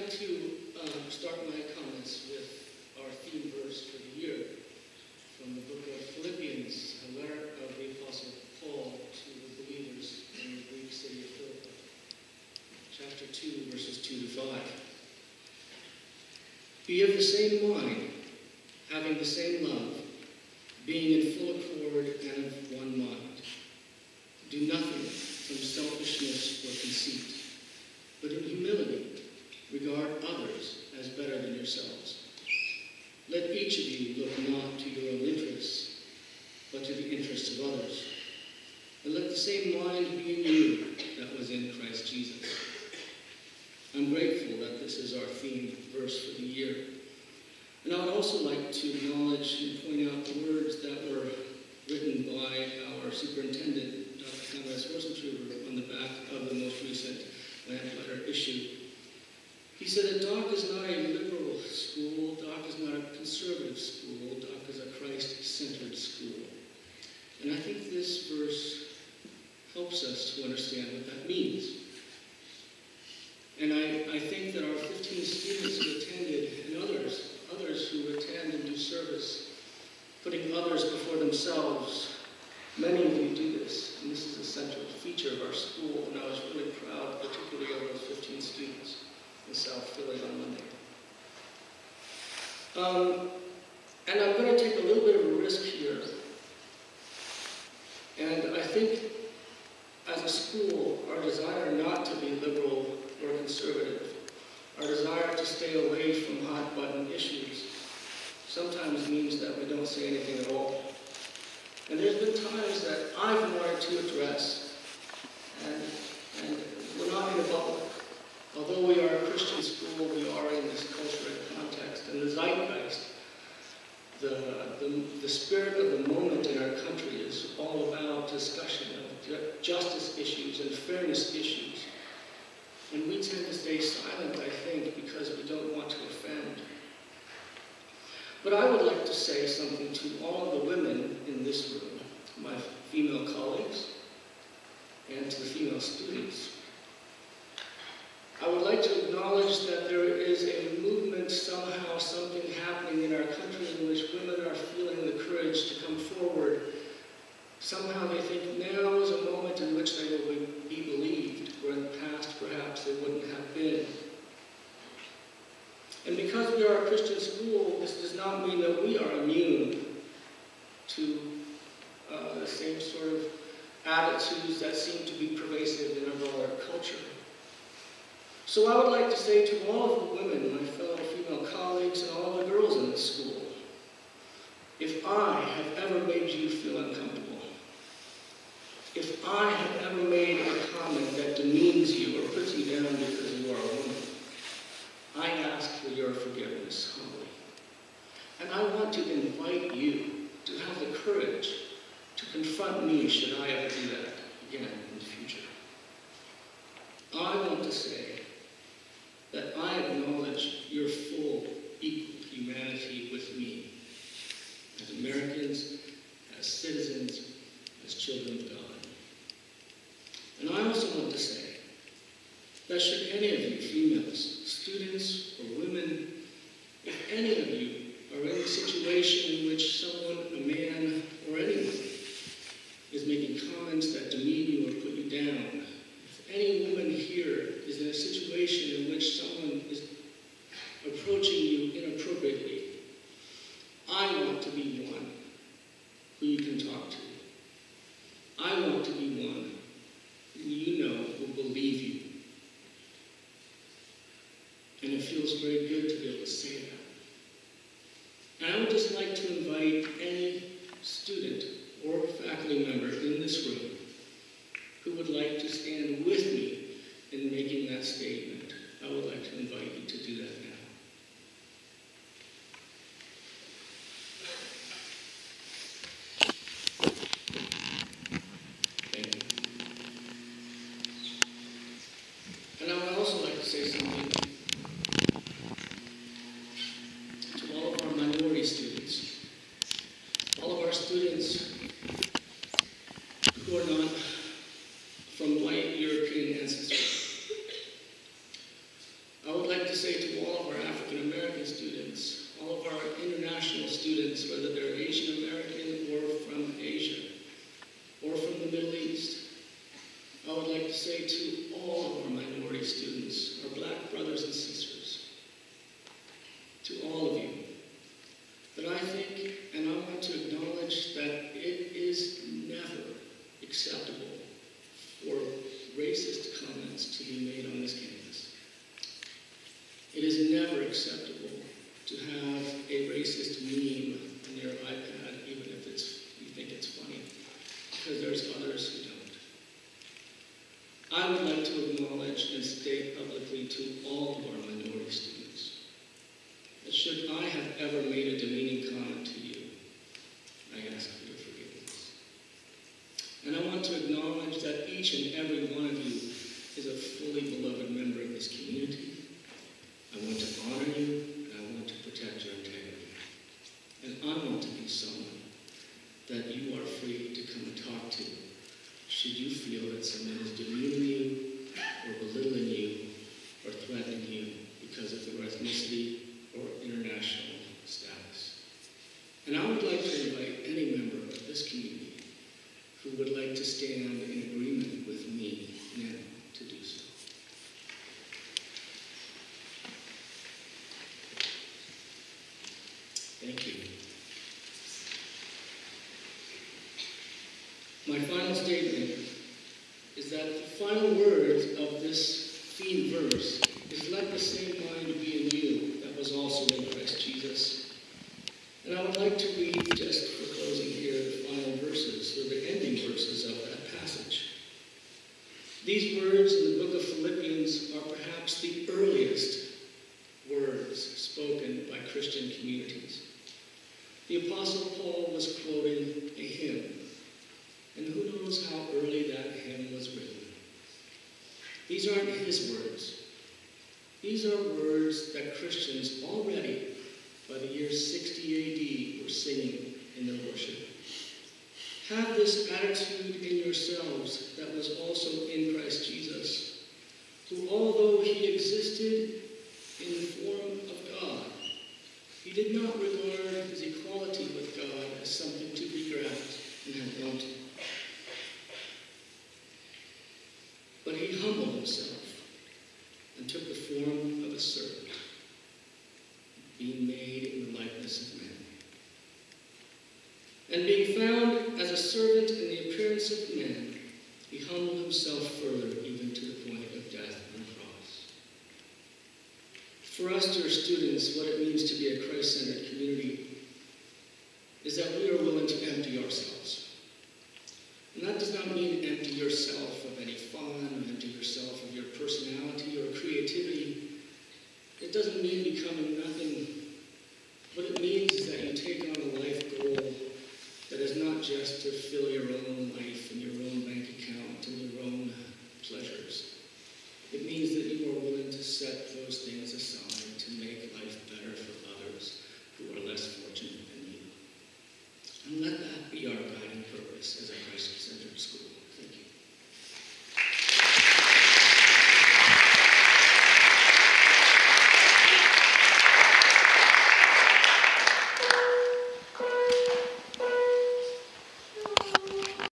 like to start my comments with our theme verse for the year from the book of Philippians, a letter of the Apostle Paul to the believers in the Greek city of Philippi, chapter 2, verses 2 to 5. Be of the same mind, having the same love, being in full accord and of one mind. Do nothing from selfishness or conceit, but in humility regard others as better than yourselves. Let each of you look not to your own interests, but to the interests of others. And let the same mind be in you that was in Christ Jesus. I'm grateful that this is our theme verse for the year. And I would also like to acknowledge and point out the words that were written by our superintendent, Dr. Thomas Rosentruber, on the back of the most recent lamplighter issue. He said that Doc is not a liberal school, Doc is not a conservative school, Doc is a Christ-centered school. And I think this verse helps us to understand what that means. And I think that our 15 students who attended, and others who attend and do service, putting others before themselves, many of you do this, and this is a central feature of our school, and I was really proud, particularly of those 15 students in South Philly on Monday. And I'm going to take a little bit of a risk here, and I think as a school, our desire not to be liberal or conservative, our desire to stay away from hot-button issues, sometimes means that we don't say anything at all. And there's been times that I've wanted to address, and we're not in a bubble. Although we are a Christian school, we are in this culture and context. And the zeitgeist, the spirit of the moment in our country is all about discussion of justice issues and fairness issues. And we tend to stay silent, I think, because we don't want to offend. But I would like to say something to all of the women in this room, my female colleagues, and to the female students. I would like to acknowledge that there is a movement, somehow, something happening in our country in which women are feeling the courage to come forward. Somehow they think now is a moment in which they will be believed, where in the past perhaps they wouldn't have been. And because we are a Christian school, this does not mean that we are immune to the same sort of attitudes that seem to be pervasive in our broader culture. So I would like to say to all of the women, my fellow female colleagues, and all of the girls in this school, if I have ever made you feel uncomfortable, if I have ever made a comment that demeans you or puts you down because you are a woman, I ask for your forgiveness humbly. And I want to invite you to have the courage to confront me should I ever do that again in the future. I want to say that I acknowledge your full, equal humanity with me, as Americans, as citizens, as children of God. And I also want to say that should any of you, females, students, or women, if any of you are in a situation in which someone, a man, or anyone, is making comments that demean you or put you down, if any woman here is in a situation in which someone is approaching you inappropriately, I want to be one who you can talk to. I want to be one who you know will believe you. And it feels very good to be able to say that. And I would just like to invite any student or faculty member in this room who would like to stand with me in making that statement. I would like to invite you to do that now. Thank you. And I would also like to say something to all of our minority students, all of our students who are not from white European ancestry. I would like to say to all of our African American students, all of our international students, whether they're Asian American or from Asia or from the Middle East, I would like to say to all of our minority students, our black brothers and sisters, to all of you, that I think and I want to acknowledge that it is never acceptable for racist comments to be made on this campus. It is never acceptable to have a racist meme on your iPad, even if you think it's funny, because there's others who don't. I would like to acknowledge and state publicly to all of our minority students that should I have ever made a demeaning comment to you, I ask for your forgiveness. And I want to acknowledge that each and every one of you is a fully beloved member of this community. I want to honor you, and I want to protect your integrity. And I want to be someone that you are free to come and talk to should you feel that someone is demeaning you or belittling you or threatening you because of your ethnicity or international status. And I would like to invite any member of this community who would like to stand in agreement with me now to do so. Thank you. My final statement is that the final words of this theme verse is, "Let the same mind be in you that was also in Christ Jesus." And I would like to read, just for closing here, the final verses, or the ending verses of that passage. These words in the book of Philippians are perhaps the earliest words spoken by Christian communities. The Apostle Paul was quoting a hymn, and who knows how early that hymn was written. These aren't his words. These are words that Christians already, by the year 60 AD, were singing in their worship. Have this attitude in yourselves that was also in Christ Jesus, who, although he existed in the form of God, he did not regard his equality with God as something to be grasped and held on to. But he humbled himself and took the form of a servant, being made in the likeness of men. And being found as a servant in the appearance of men, he humbled himself further, even to the point of death on the cross. For us, dear students, what it means to be a Christ-centered community is that we are willing to empty ourselves. And that does not mean empty yourself of any fun, or empty yourself of your personality or creativity. It doesn't mean